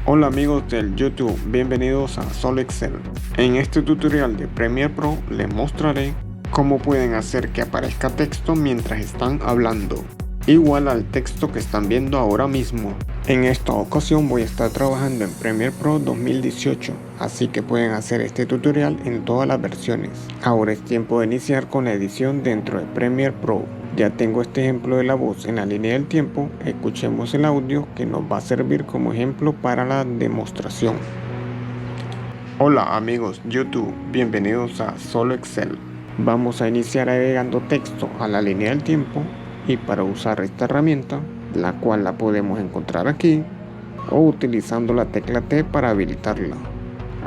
Hola amigos del YouTube, bienvenidos a Solo Excel. En este tutorial de Premiere Pro les mostraré cómo pueden hacer que aparezca texto mientras están hablando, igual al texto que están viendo ahora mismo. En esta ocasión voy a estar trabajando en Premiere Pro 2018, así que pueden hacer este tutorial en todas las versiones. Ahora es tiempo de iniciar con la edición dentro de Premiere Pro. Ya tengo este ejemplo de la voz en la línea del tiempo. Escuchemos el audio que nos va a servir como ejemplo para la demostración. Hola amigos YouTube, bienvenidos a Solo Excel. Vamos a iniciar agregando texto a la línea del tiempo y para usar esta herramienta, la cual la podemos encontrar aquí o utilizando la tecla T para habilitarla.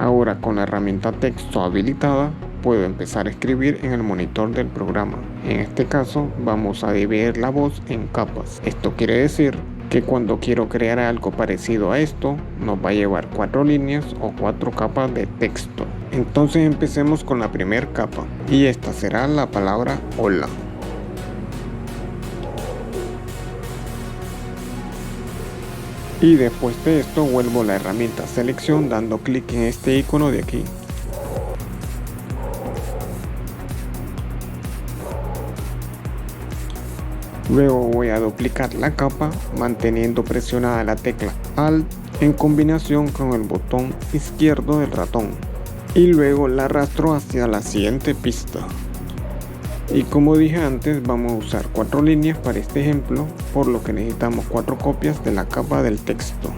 Ahora con la herramienta texto habilitada puedo empezar a escribir en el monitor del programa. En este caso vamos a dividir la voz en capas. Esto quiere decir que cuando quiero crear algo parecido a esto nos va a llevar 4 líneas o 4 capas de texto. Entonces empecemos con la primera capa y esta será la palabra hola. Y después de esto vuelvo a la herramienta selección dando clic en este icono de aquí. Luego voy a duplicar la capa manteniendo presionada la tecla Alt en combinación con el botón izquierdo del ratón. Y luego la arrastro hacia la siguiente pista. Y como dije antes, vamos a usar 4 líneas para este ejemplo, por lo que necesitamos 4 copias de la capa del texto.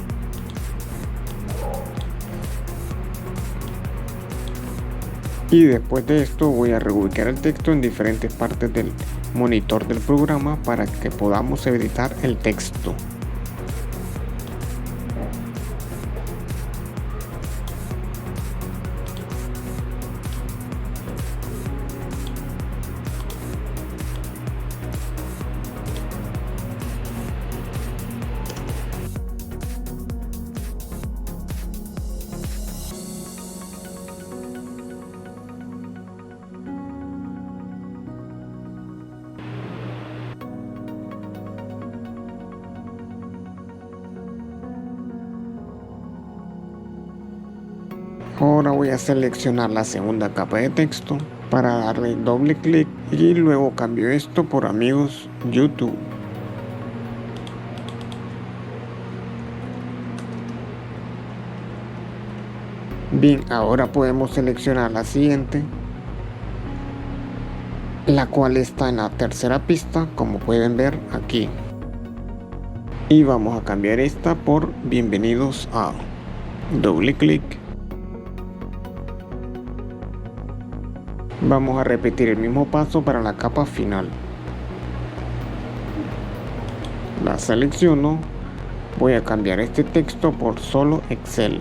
Y después de esto voy a reubicar el texto en diferentes partes del monitor del programa para que podamos editar el texto. Ahora voy a seleccionar la segunda capa de texto para darle doble clic y luego cambio esto por amigos YouTube. Bien, ahora podemos seleccionar la siguiente, la cual está en la tercera pista, como pueden ver aquí. Y vamos a cambiar esta por bienvenidos a. Doble clic. Vamos a repetir el mismo paso para la capa final. La selecciono. Voy a cambiar este texto por Solo Excel.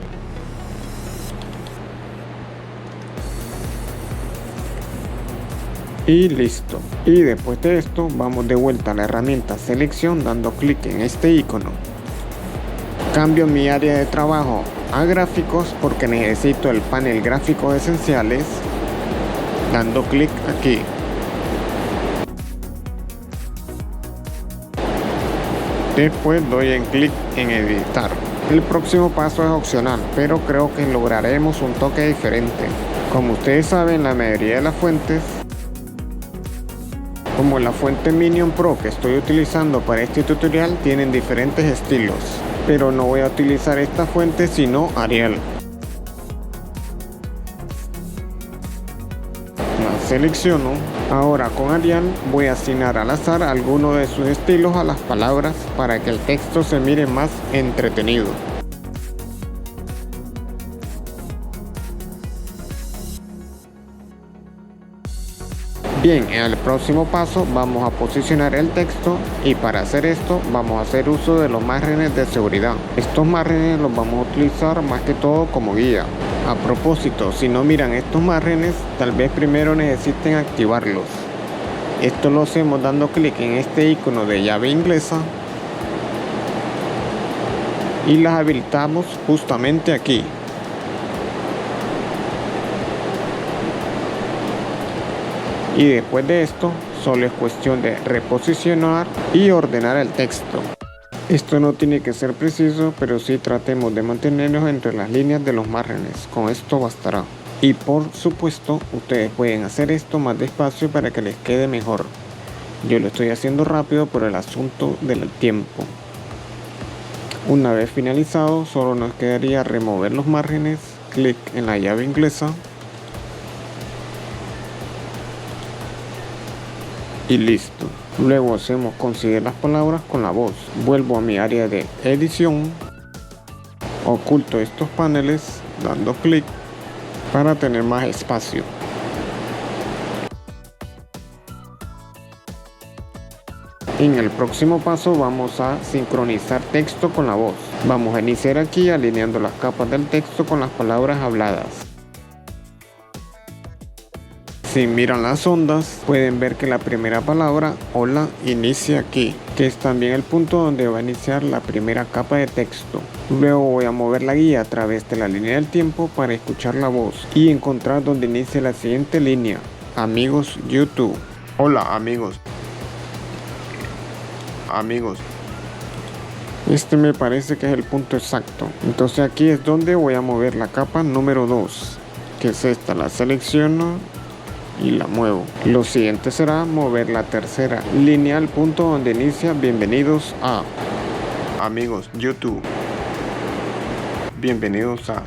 Y listo. Y después de esto vamos de vuelta a la herramienta selección dando clic en este icono. Cambio mi área de trabajo a gráficos porque necesito el panel gráficos esenciales. Dando clic aquí. Después doy en clic en editar. El próximo paso es opcional, pero creo que lograremos un toque diferente. Como ustedes saben, la mayoría de las fuentes, como la fuente Minion Pro que estoy utilizando para este tutorial, tienen diferentes estilos, pero no voy a utilizar esta fuente sino Arial. Selecciono. Ahora con Arial voy a asignar al azar alguno de sus estilos a las palabras para que el texto se mire más entretenido. Bien, en el próximo paso vamos a posicionar el texto y para hacer esto vamos a hacer uso de los márgenes de seguridad. Estos márgenes los vamos a utilizar más que todo como guía. A propósito, si no miran estos márgenes, tal vez primero necesiten activarlos. Esto lo hacemos dando clic en este icono de llave inglesa y las habilitamos justamente aquí. Y después de esto, solo es cuestión de reposicionar y ordenar el texto. Esto no tiene que ser preciso, pero sí tratemos de mantenernos entre las líneas de los márgenes. Con esto bastará. Y por supuesto, ustedes pueden hacer esto más despacio para que les quede mejor. Yo lo estoy haciendo rápido por el asunto del tiempo. Una vez finalizado, solo nos quedaría remover los márgenes, clic en la llave inglesa y listo. Luego hacemos conseguir las palabras con la voz. Vuelvo a mi área de edición, oculto estos paneles dando clic para tener más espacio. En el próximo paso vamos a sincronizar texto con la voz. Vamos a iniciar aquí alineando las capas del texto con las palabras habladas. Si miran las ondas, pueden ver que la primera palabra, hola, inicia aquí, que es también el punto donde va a iniciar la primera capa de texto. Luego voy a mover la guía a través de la línea del tiempo para escuchar la voz y encontrar donde inicia la siguiente línea. Amigos YouTube. Hola amigos. Este me parece que es el punto exacto. Entonces aquí es donde voy a mover la capa número 2, que es esta. La selecciono y la muevo. Lo siguiente será mover la tercera línea al punto donde inicia bienvenidos a amigos YouTube. Bienvenidos a.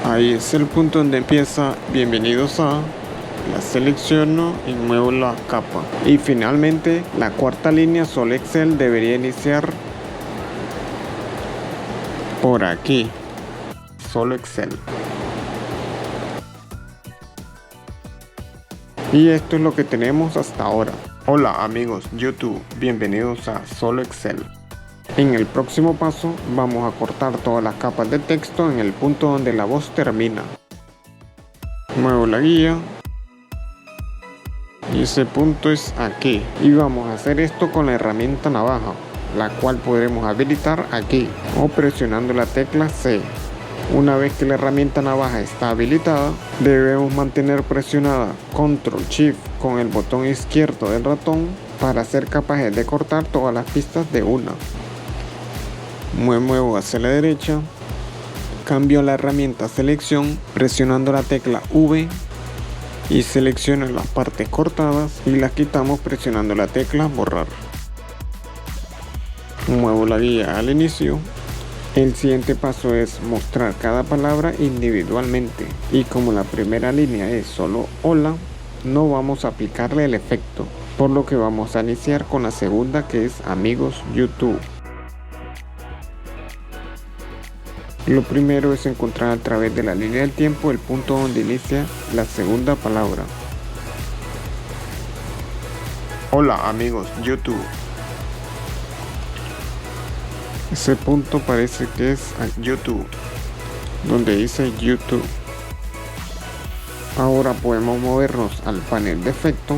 Ahí es el punto donde empieza bienvenidos a. La selecciono y muevo la capa. Y finalmente la cuarta línea Solo Excel debería iniciar por aquí. Solo Excel. Y esto es lo que tenemos hasta ahora. Hola amigos YouTube, bienvenidos a Solo Excel. En el próximo paso vamos a cortar todas las capas de texto en el punto donde la voz termina. Muevo la guía. Y ese punto es aquí. Y vamos a hacer esto con la herramienta navaja, la cual podremos habilitar aquí o presionando la tecla C. Una vez que la herramienta navaja está habilitada, debemos mantener presionada Control Shift con el botón izquierdo del ratón para ser capaces de cortar todas las pistas de una. Me muevo hacia la derecha, cambio la herramienta selección presionando la tecla V y selecciono las partes cortadas y las quitamos presionando la tecla borrar. Muevo la guía al inicio. El siguiente paso es mostrar cada palabra individualmente y como la primera línea es solo hola, no vamos a aplicarle el efecto, por lo que vamos a iniciar con la segunda, que es amigos YouTube. Lo primero es encontrar a través de la línea del tiempo el punto donde inicia la segunda palabra. Hola amigos YouTube. Ese punto parece que es YouTube, donde dice YouTube. Ahora podemos movernos al panel de efectos,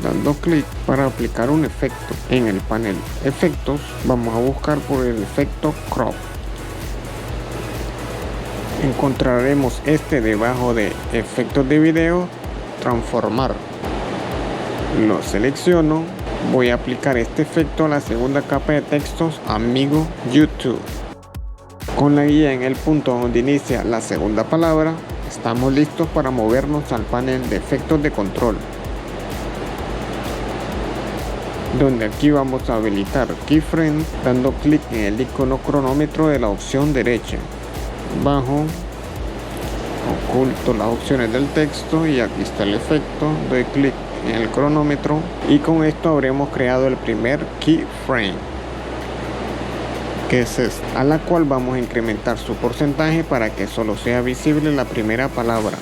dando clic para aplicar un efecto. En el panel efectos vamos a buscar por el efecto crop. Encontraremos este debajo de efectos de video, transformar. Lo selecciono. Voy a aplicar este efecto a la segunda capa de textos amigo YouTube. Con la guía en el punto donde inicia la segunda palabra, estamos listos para movernos al panel de efectos de control, donde aquí vamos a habilitar keyframe dando clic en el icono cronómetro de la opción derecha. Bajo, oculto las opciones del texto y aquí está el efecto. Doy clic en el cronómetro y con esto habremos creado el primer keyframe, que es esta, a la cual vamos a incrementar su porcentaje para que solo sea visible la primera palabra.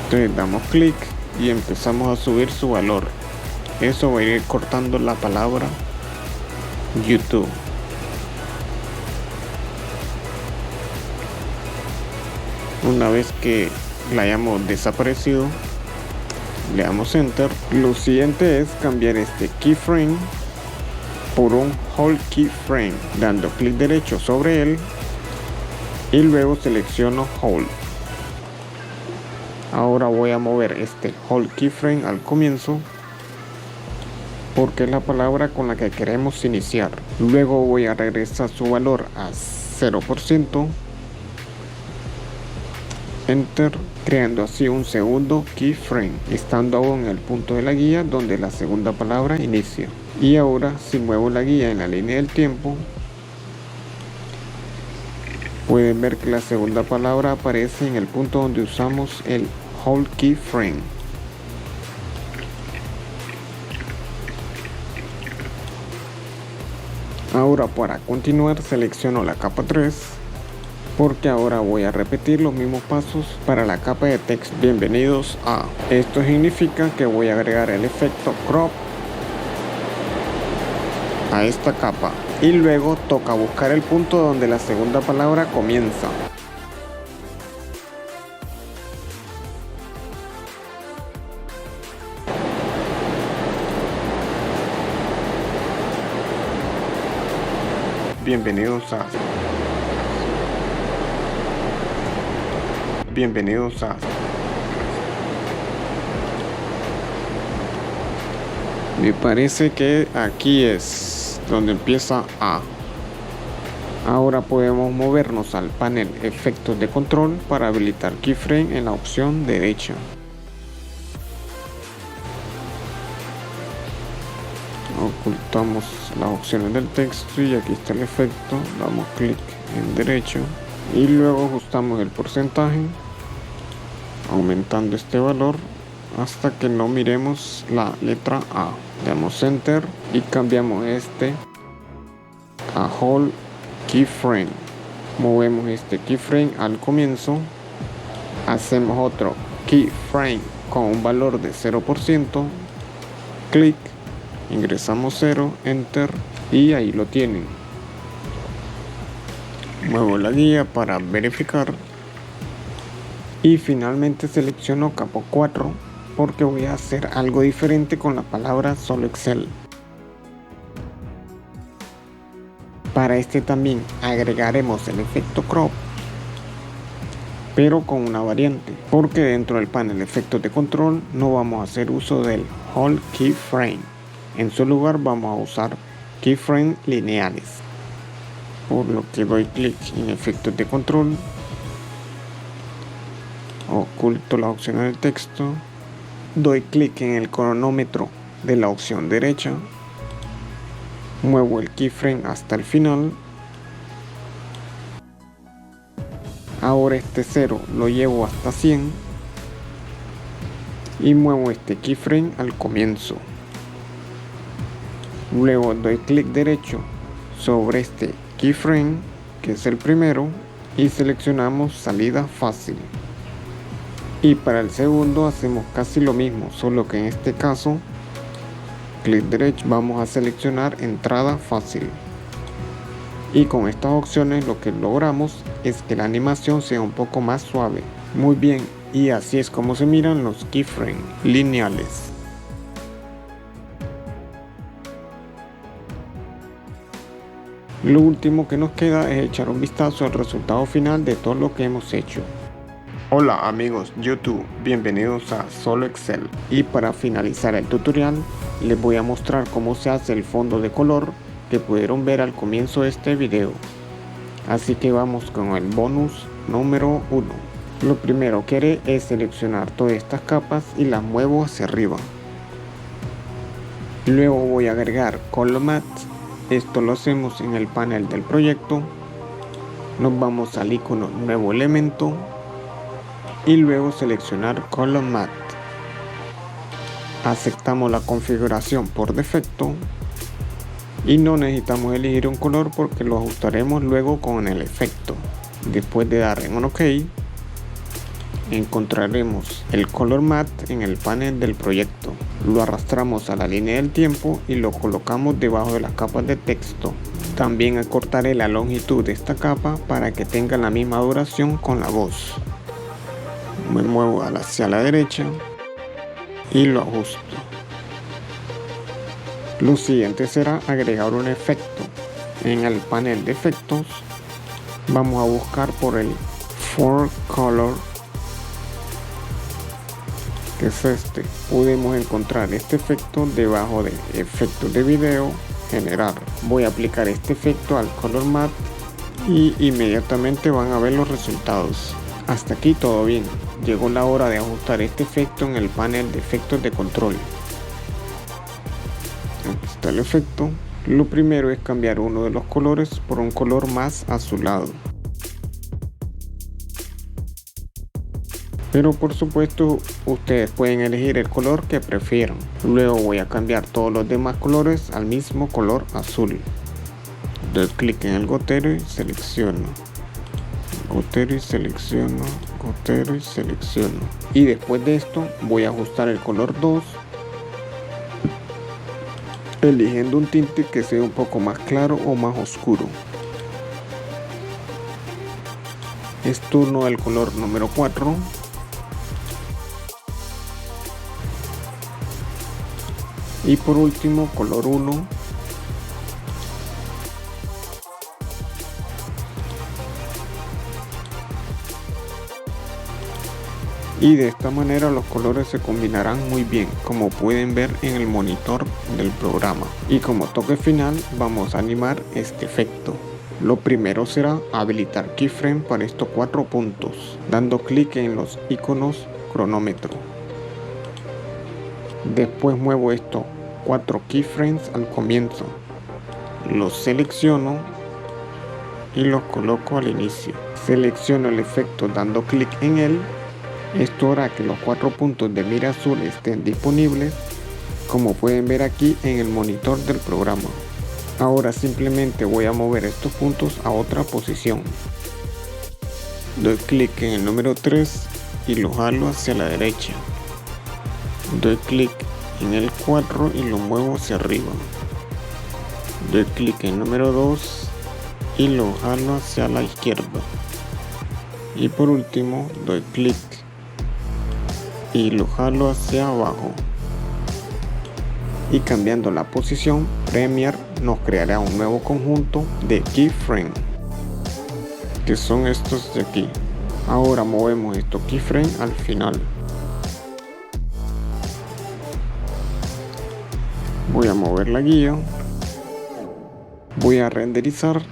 Entonces damos clic y empezamos a subir su valor. Eso va a ir cortando la palabra YouTube. Una vez que la hayamos desaparecido, le damos enter. Lo siguiente es cambiar este keyframe por un hold keyframe, dando clic derecho sobre él y luego selecciono hold. Ahora voy a mover este hold keyframe al comienzo porque es la palabra con la que queremos iniciar. Luego voy a regresar su valor a 0%, Enter, creando así un segundo keyframe, estando aún en el punto de la guía donde la segunda palabra inicia. Y ahora, si muevo la guía en la línea del tiempo, pueden ver que la segunda palabra aparece en el punto donde usamos el hold keyframe. Ahora, para continuar, selecciono la capa 3, porque ahora voy a repetir los mismos pasos para la capa de texto. Bienvenidos a. Esto significa que voy a agregar el efecto crop a esta capa y luego toca buscar el punto donde la segunda palabra comienza. Bienvenidos a. Bienvenidos a. Me parece que aquí es donde empieza A. Ahora podemos movernos al panel efectos de control para habilitar keyframe en la opción derecha. Ocultamos las opciones del texto y aquí está el efecto, damos clic en derecho y luego ajustamos el porcentaje aumentando este valor hasta que no miremos la letra A. Damos enter y cambiamos este a hold keyframe. Movemos este keyframe al comienzo, hacemos otro keyframe con un valor de 0%, clic, ingresamos 0, enter y ahí lo tienen. Muevo la guía para verificar y finalmente selecciono capa 4 porque voy a hacer algo diferente con la palabra solo Excel. Para este también agregaremos el efecto crop, pero con una variante, porque dentro del panel efectos de control no vamos a hacer uso del hold keyframe. En su lugar vamos a usar keyframes lineales, por lo que doy clic en efectos de control, oculto la opción del texto, doy clic en el cronómetro de la opción derecha, muevo el keyframe hasta el final. Ahora este 0 lo llevo hasta 100 y muevo este keyframe al comienzo. Luego doy clic derecho sobre este keyframe, que es el primero, y seleccionamos salida fácil. Y para el segundo hacemos casi lo mismo, solo que en este caso, clic derecho, vamos a seleccionar entrada fácil. Y con estas opciones lo que logramos es que la animación sea un poco más suave. Muy bien, y así es como se miran los keyframes lineales. Lo último que nos queda es echar un vistazo al resultado final de todo lo que hemos hecho. Hola amigos YouTube, bienvenidos a Solo Excel. Y para finalizar el tutorial, les voy a mostrar cómo se hace el fondo de color que pudieron ver al comienzo de este video. Así que vamos con el bonus número 1. Lo primero que haré es seleccionar todas estas capas y las muevo hacia arriba. Luego voy a agregar Color Matte. Esto lo hacemos en el panel del proyecto. Nos vamos al icono Nuevo Elemento y luego seleccionar Color Matte. Aceptamos la configuración por defecto y no necesitamos elegir un color porque lo ajustaremos luego con el efecto. Después de dar en OK, encontraremos el Color Matte en el panel del proyecto. Lo arrastramos a la línea del tiempo y lo colocamos debajo de las capas de texto. También acortaré la longitud de esta capa para que tenga la misma duración con la voz. Me muevo hacia la derecha y lo ajusto. Lo siguiente será agregar un efecto. En el panel de efectos vamos a buscar por el For Color. que es este. Podemos encontrar este efecto debajo de efectos de video, generar. Voy a aplicar este efecto al color matte y inmediatamente van a ver los resultados. Hasta aquí todo bien. Llegó la hora de ajustar este efecto en el panel de efectos de control. Aquí está el efecto. Lo primero es cambiar uno de los colores por un color más azulado. Pero por supuesto ustedes pueden elegir el color que prefieran. Luego voy a cambiar todos los demás colores al mismo color azul. Doy clic en el gotero y selecciono. Gotero y selecciono. Gotero y selecciono. Y después de esto voy a ajustar el color 2. Eligiendo un tinte que sea un poco más claro o más oscuro. Es turno del color número 4. Y por último, color 1. Y de esta manera los colores se combinarán muy bien, como pueden ver en el monitor del programa. Y como toque final vamos a animar este efecto. Lo primero será habilitar keyframe para estos 4 puntos, dando clic en los iconos cronómetro. Después muevo estos 4 keyframes al comienzo. Los selecciono y los coloco al inicio. Selecciono el efecto dando clic en él. Esto hará que los 4 puntos de mira azul estén disponibles, como pueden ver aquí en el monitor del programa. Ahora simplemente voy a mover estos puntos a otra posición. Doy clic en el número 3 y lo jalo hacia la derecha. Doy clic en el 4 y lo muevo hacia arriba. Doy clic en el número 2 y lo jalo hacia la izquierda. Y por último doy clic y lo jalo hacia abajo. Y cambiando la posición, Premiere nos creará un nuevo conjunto de keyframes, que son estos de aquí. Ahora movemos estos keyframes al final. Voy a mover la guía. Voy a renderizar.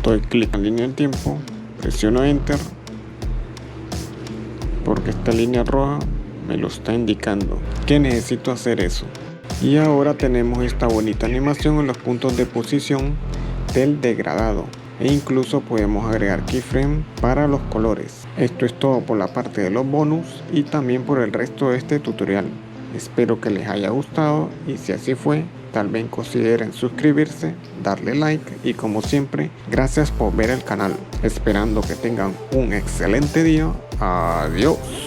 Doy clic en línea del tiempo. Presiono Enter, porque esta línea roja me lo está indicando que necesito hacer eso. Y ahora tenemos esta bonita animación en los puntos de posición del degradado, e incluso podemos agregar keyframe para los colores. Esto es todo por la parte de los bonus y también por el resto de este tutorial. Espero que les haya gustado y si así fue, tal vez consideren suscribirse, darle like y como siempre, gracias por ver el canal. Esperando que tengan un excelente día. Adiós.